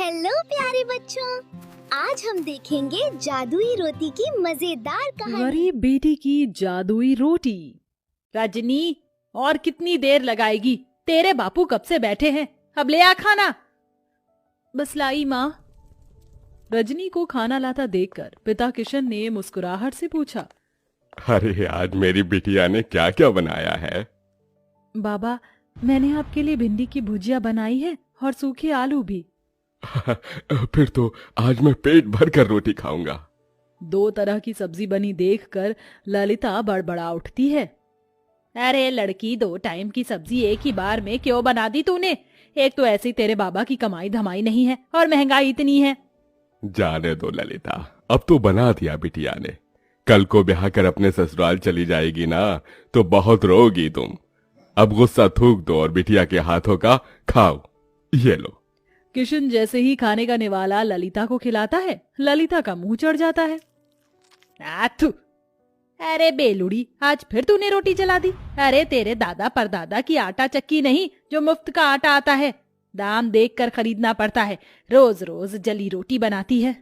Hello प्यारे बच्चों, आज हम देखेंगे जादुई रोटी की मजेदार कहानी। गरीब बेटी की जादुई रोटी। रजनी, और कितनी देर लगाएगी? तेरे बापू कब से बैठे हैं, अब ले आ खाना। बस लाई माँ। रजनी को खाना लाता देखकर पिता किशन ने मुस्कुराहट से पूछा, अरे आज मेरी बिटिया ने क्या क्या बनाया है? बाबा, मैंने आपके लिए भिंडी की भुजिया बनाई है और सूखे आलू भी। फिर तो आज मैं पेट भर कर रोटी खाऊंगा। 2 तरह की सब्जी बनी देखकर ललिता बड़बड़ा उठती है। अरे लड़की, 2 टाइम की सब्जी एक ही बार में क्यों बना दी तूने? एक तो ऐसी तेरे बाबा की कमाई धमाई नहीं है और महंगाई इतनी है। जाने दो ललिता, अब तो बना दिया बिटिया ने। कल को ब्याह कर अपने ससुराल चली जाएगी ना, तो बहुत रोगी तुम। अब गुस्सा थूक दो और बिटिया के हाथों का खाओ। ये लो। किशन जैसे ही खाने का निवाला ललिता को खिलाता है, ललिता का मुंह चढ़ जाता है। आथू! अरे बेलुड़ी, आज फिर तूने रोटी जला दी। अरे तेरे दादा परदादा की आटा चक्की नहीं जो मुफ्त का आटा आता है, दाम देखकर खरीदना पड़ता है। रोज रोज जली रोटी बनाती है।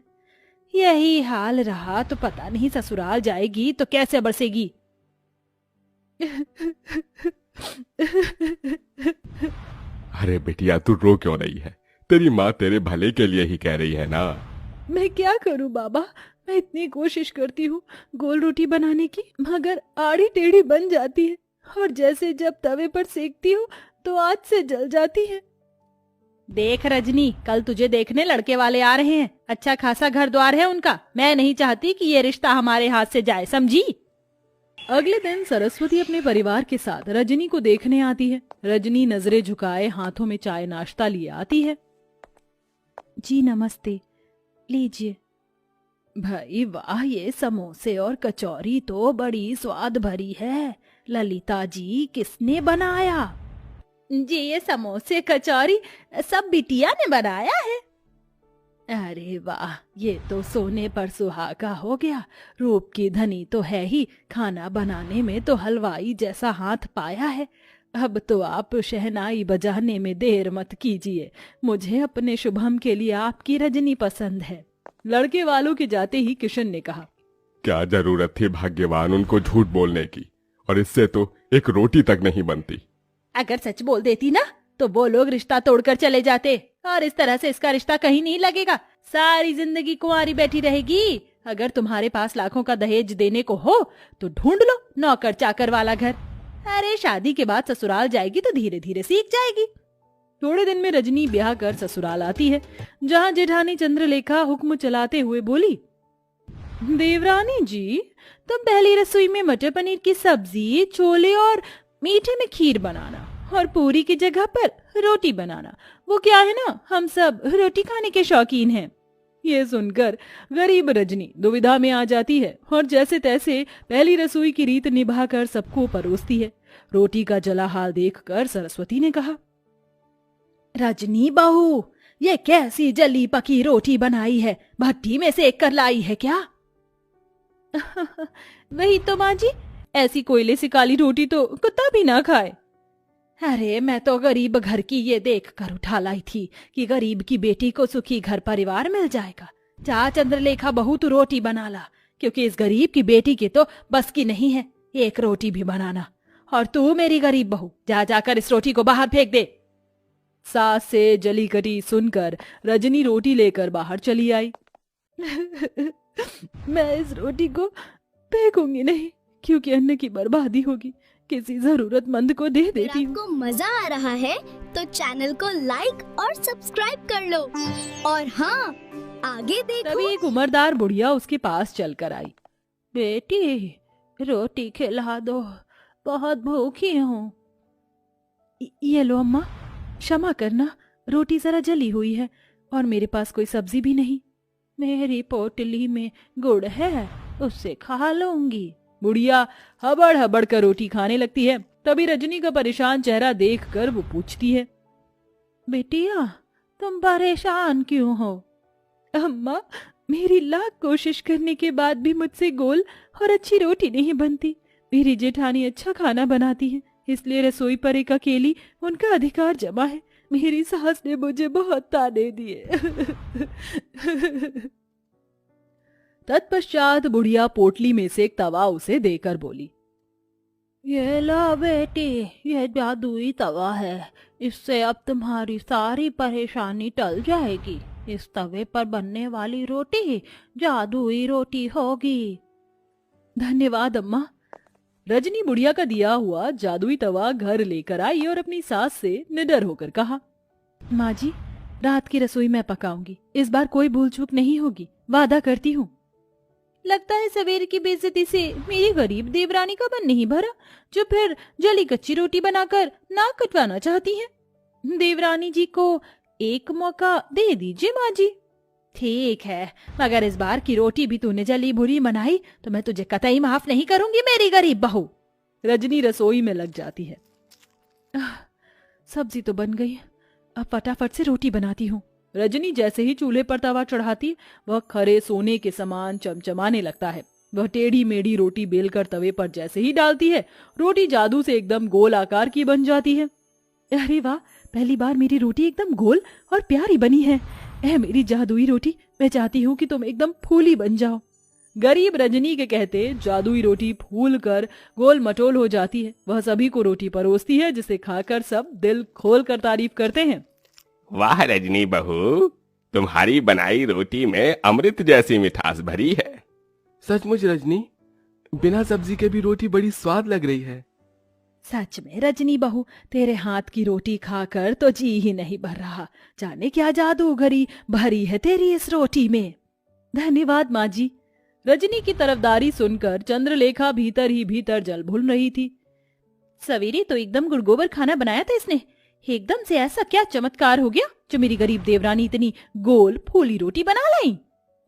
यही हाल रहा तो पता नहीं ससुराल जाएगी तो कैसे बरसेगी। अरे बिटिया, तू रो क्यों रही है? तेरी माँ तेरे भले के लिए ही कह रही है ना। मैं क्या करूं बाबा, मैं इतनी कोशिश करती हूँ गोल रोटी बनाने की, मगर आड़ी टेढ़ी बन जाती है और जैसे जब तवे पर सेकती हूँ तो आग से जल जाती है। देख रजनी, कल तुझे देखने लड़के वाले आ रहे हैं। अच्छा खासा घर द्वार है उनका। मैं नहीं चाहती कि ये रिश्ता हमारे हाथ से जाए, समझी? अगले दिन सरस्वती अपने परिवार के साथ रजनी को देखने आती है। रजनी नजरें झुकाए हाथों में चाय नाश्ता लिए आती है। जी नमस्ते, लीजिए। भाई वाह, ये समोसे और कचौरी तो बड़ी स्वाद भरी है। ललिता जी, किसने बनाया? जी ये समोसे कचौरी सब बिटिया ने बनाया है। अरे वाह, ये तो सोने पर सुहागा हो गया। रूप की धनी तो है ही, खाना बनाने में तो हलवाई जैसा हाथ पाया है। अब तो आप शहनाई बजाने में देर मत कीजिए। मुझे अपने शुभम के लिए आपकी रजनी पसंद है। लड़के वालों के जाते ही किशन ने कहा, क्या जरूरत थी भाग्यवान उनको झूठ बोलने की, और इससे तो एक रोटी तक नहीं बनती। अगर सच बोल देती ना तो वो लोग रिश्ता तोड़कर चले जाते, और इस तरह से इसका रिश्ता कहीं नहीं लगेगा। सारी जिंदगी कुंवारी बैठी रहेगी। अगर तुम्हारे पास लाखों का दहेज देने को हो तो ढूंढ लो नौकर चाकर वाला घर। अरे शादी के बाद ससुराल जाएगी तो धीरे धीरे सीख जाएगी। थोड़े दिन में रजनी ब्याह कर ससुराल आती है, जहाँ जेठानी चंद्रलेखा हुक्म चलाते हुए बोली, देवरानी जी, तुम पहली रसोई में मटर पनीर की सब्जी, छोले और मीठे में खीर बनाना, और पूरी की जगह पर रोटी बनाना। वो क्या है ना, हम सब रोटी खाने के शौकीन हैं। ये सुनकर गरीब रजनी दुविधा में आ जाती है और जैसे तैसे पहली रसोई की रीत निभाकर सबको परोसती है। रोटी का जला हाल देखकर सरस्वती ने कहा, रजनी बहू, ये कैसी जली पकी रोटी बनाई है? भट्टी में सेक कर लाई है क्या? वही तो माँ जी, ऐसी कोयले से काली रोटी तो कुत्ता भी ना खाए। अरे मैं तो गरीब घर की ये देख कर उठा लाई थी कि गरीब की बेटी को सुखी घर परिवार मिल जाएगा। जा चंद्रलेखा बहू, तू रोटी बना ला, क्योंकि इस गरीब की बेटी की तो बस की नहीं है एक रोटी भी बनाना। और तू मेरी गरीब बहू, जा जाकर इस रोटी को बाहर फेंक दे। सास से जली कटी सुनकर रजनी रोटी लेकर बाहर चली आई। मैं इस रोटी को फेंकूंगी नहीं, क्योंकि अन्न की बर्बादी होगी। किसी जरूरतमंद को दे देती हूँ। आपको मजा आ रहा है तो चैनल को लाइक और सब्सक्राइब कर लो, और हाँ, आगे देखो। तभी एक उम्रदार बुढ़िया उसके पास चलकर आई। बेटी, रोटी खिला दो, बहुत भूखी हूँ। ये लो अम्मा, क्षमा करना, रोटी जरा जली हुई है और मेरे पास कोई सब्जी भी नहीं। मेरी पोटली में गुड़ है, उससे खा लूंगी। बुढ़िया हबड़ हबड़ कर रोटी खाने लगती है। तभी रजनी का परेशान चेहरा देखकर वो पूछती है, बेटिया, तुम परेशान क्यों हो? अम्मा, मेरी लाख कोशिश करने के बाद भी मुझसे गोल और अच्छी रोटी नहीं बनती। मेरी जेठानी अच्छा खाना बनाती है, इसलिए रसोई पर एक अकेली उनका अधिकार जमा है। मेरी सास ने मुझे बहुत ताने दिए। तत्पश्चात बुढ़िया पोटली में से एक तवा उसे देकर बोली, ये लो बेटी, ये जादुई तवा है, इससे अब तुम्हारी सारी परेशानी टल जाएगी। इस तवे पर बनने वाली रोटी जादुई रोटी होगी। धन्यवाद अम्मा। रजनी बुढ़िया का दिया हुआ जादुई तवा घर लेकर आई और अपनी सास से निडर होकर कहा, माँ जी, रात की रसोई मैं पकाऊंगी, इस बार कोई भूल चूक नहीं होगी, वादा करती हूँ। लगता है सवेरे की बेइज्जती से मेरी गरीब देवरानी का मन नहीं भरा, जो फिर जली कच्ची रोटी बनाकर नाक कटवाना चाहती हैं। देवरानी जी को एक मौका दे दीजिए माँ जी। ठीक है, मगर इस बार की रोटी भी तूने जली बुरी बनाई तो मैं तुझे कतई माफ नहीं करूंगी मेरी गरीब बहू। रजनी रसोई में लग जाती है। सब्जी तो बन गई, अब फटाफट से रोटी बनाती हूँ। रजनी जैसे ही चूल्हे पर तवा चढ़ाती, वह खरे सोने के समान चमचमाने लगता है। वह टेढ़ी मेढ़ी रोटी बेलकर तवे पर जैसे ही डालती है, रोटी जादू से एकदम गोल आकार की बन जाती है। अरे वाह, पहली बार मेरी रोटी एकदम गोल और प्यारी बनी है। मेरी जादुई रोटी, मैं चाहती हूँ कि तुम एकदम फूली बन जाओ। गरीब रजनी के कहते जादुई रोटी फूल कर गोल मटोल हो जाती है। वह सभी को रोटी परोसती है, जिसे खाकर सब दिल खोल कर तारीफ करते हैं। वाह रजनी बहू, तुम्हारी बनाई रोटी में अमृत जैसी मिठास भरी है। सचमुच रजनी, बिना सब्जी के भी रोटी बड़ी स्वाद लग रही है। सच में रजनी बहू, तेरे हाथ की रोटी खाकर तो जी ही नहीं भर रहा। जाने क्या जादूगरी भरी है तेरी इस रोटी में। धन्यवाद माँ जी। रजनी की तरफदारी सुनकर चंद्रलेखा भीतर ही भीतर जल भूल रही थी। सवेरे तो एकदम गुड़गोबर खाना बनाया था इसने, एकदम से ऐसा क्या चमत्कार हो गया जो मेरी गरीब देवरानी इतनी गोल फूली रोटी बना लाई।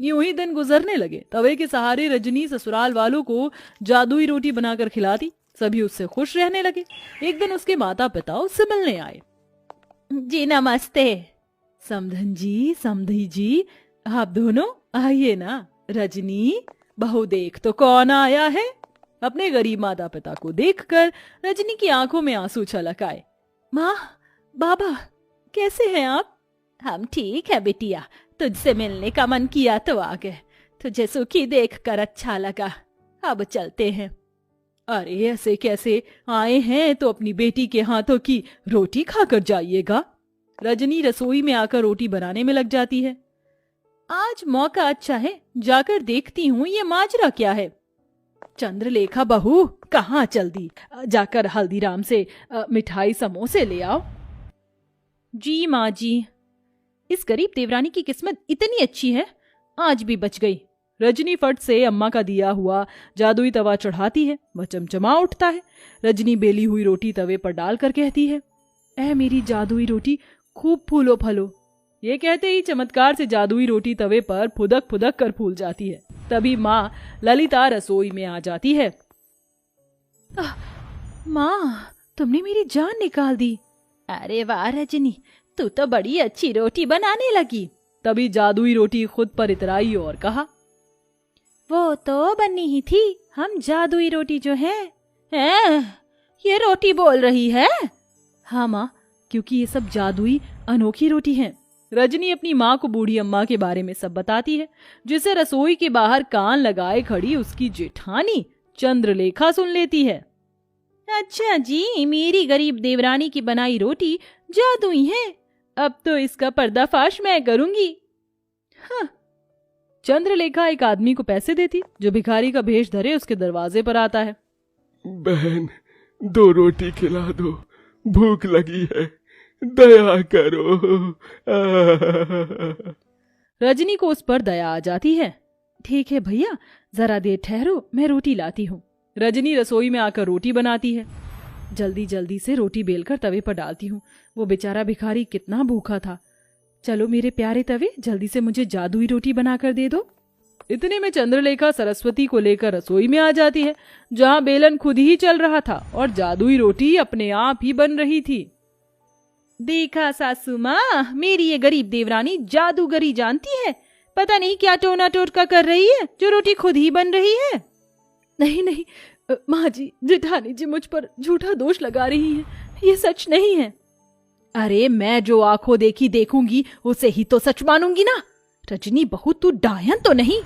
यूं ही दिन गुजरने लगे। तवे के सहारे रजनी ससुराल वालों को जादुई रोटी बनाकर खिलाती। सभी उससे खुश रहने लगे। एक दिन उसके माता पिता उससे मिलने आए। जी नमस्ते। समधन जी, समधी जी, आप दोनों आइए ना। रजनी बहू, देख तो कौन आया है। अपने गरीब माता पिता को देखकर रजनी की आंखों में आंसू छलक आए। माँ, बाबा, कैसे हैं आप? हम ठीक है बिटिया, तुझसे मिलने का मन किया तो आ गए। तुझे सुखी देखकर अच्छा लगा, अब चलते हैं। अरे ऐसे कैसे आए हैं, तो अपनी बेटी के हाथों की रोटी खाकर जाइएगा। रजनी रसोई में आकर रोटी बनाने में लग जाती है। आज मौका अच्छा है, जाकर देखती हूँ ये माजरा क्या है। चंद्रलेखा बहू, कहाँ चल दी? जाकर हल्दीराम से मिठाई समोसे ले आओ। जी माँ जी। इस गरीब देवरानी की किस्मत इतनी अच्छी है, आज भी बच गई। रजनी फट से अम्मा का दिया हुआ जादुई तवा चढ़ाती है। वह चमचमा उठता है। रजनी बेली हुई रोटी तवे पर डालकर कहती है, ऐ मेरी जादुई रोटी, खूब फूलो फलो। ये कहते ही चमत्कार से जादुई रोटी तवे पर फुदक फुदक कर फूल जाती है। तभी माँ ललिता रसोई में आ जाती है। माँ, तुमने मेरी जान निकाल दी। अरे वाह रजनी, तू तो बड़ी अच्छी रोटी बनाने लगी। तभी जादुई रोटी खुद पर इतराई और कहा, वो तो बनी ही थी, हम जादुई रोटी जो है। ये रोटी बोल रही है? हाँ माँ, क्योंकि ये सब जादुई अनोखी रोटी है। रजनी अपनी माँ को बूढ़ी अम्मा के बारे में सब बताती है, जिसे रसोई के बाहर कान लगाए खड़ी उसकी जेठानी चंद्रलेखा सुन लेती है। अच्छा जी, मेरी गरीब देवरानी की बनाई रोटी जादुई है, अब तो इसका पर्दाफाश मैं करूंगी। हाँ। चंद्रलेखा एक आदमी को पैसे देती, जो भिखारी का भेष धरे उसके दरवाजे पर आता है। बहन, 2 रोटी खिला दो, भूख लगी है, दया करो। रजनी को उस पर दया आ जाती है। ठीक है भैया, जरा देर ठहरो, मैं रोटी लाती हूँ। रजनी रसोई में आकर रोटी बनाती है। जल्दी जल्दी से रोटी बेलकर तवे पर डालती हूँ। वो बेचारा भिखारी कितना भूखा था। चलो मेरे प्यारे तवे, जल्दी से मुझे जादुई रोटी बनाकर दे दो। इतने में चंद्रलेखा सरस्वती को लेकर रसोई में आ जाती है, जहाँ बेलन खुद ही चल रहा था और जादुई रोटी अपने आप ही बन रही थी। देखा सासू माँ, मेरी ये गरीब देवरानी जादूगरी जानती है। पता नहीं क्या टोना टोटका कर रही है, जो रोटी खुद ही बन रही है। नहीं नहीं माँ जी, जेठानी जी मुझ पर झूठा दोष लगा रही है, ये सच नहीं है। अरे मैं जो आंखों देखी देखूंगी उसे ही तो सच मानूंगी ना। रजनी बहू तू डायन तो नहीं?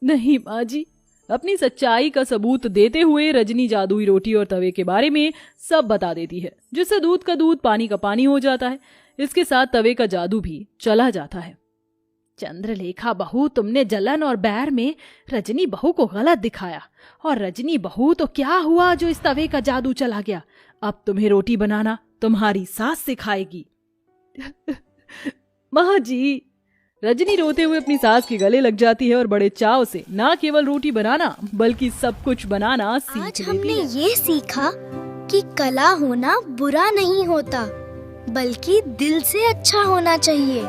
नहीं माँ जी। अपनी सच्चाई का सबूत देते हुए रजनी जादुई रोटी और तवे के बारे में सब बता देती है, जिससे दूध का दूध पानी का पानी हो जाता है। इसके साथ तवे का जादू भी चला जाता है। चंद्रलेखा बहू, तुमने जलन और बैर में रजनी बहू को गलत दिखाया, और रजनी बहू तो क्या हुआ जो इस तवे का जादू चला गया। अब तुम्हें रोटी बनाना तुम्हारी सास सिखाएगी। माँ जी। रजनी रोते हुए अपनी सास के गले लग जाती है और बड़े चाव से ना केवल रोटी बनाना बल्कि सब कुछ बनाना सीख आज लेती हमने है। ये सीखा कि कला होना बुरा नहीं होता, बल्कि दिल से अच्छा होना चाहिए।